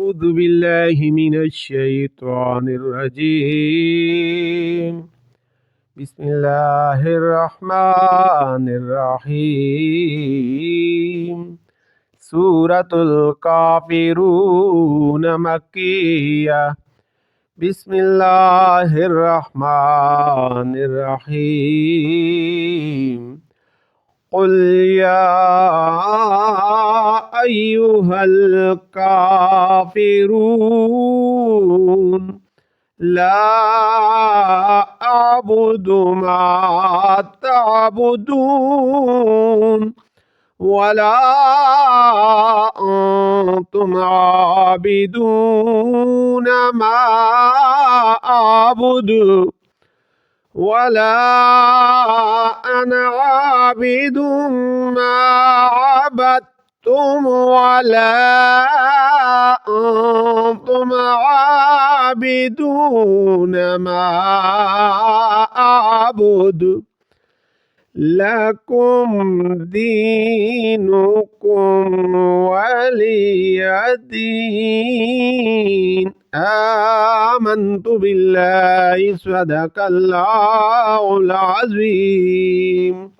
أعوذ بالله من الشيطان الرجيم. بسم الله الرحمن الرحيم. سورة الكافرون مكية. بسم الله الرحمن الرحيم. قل يا أيها الكافرون لا أعبد ما تعبدون ولا أنتم عابدون ما أعبد ولا أنا عابد ما عبدتم ولا أنتم عابدون ما أعبد لكم دينكم ولي دين. آمنت بالله صدق الله العظيم.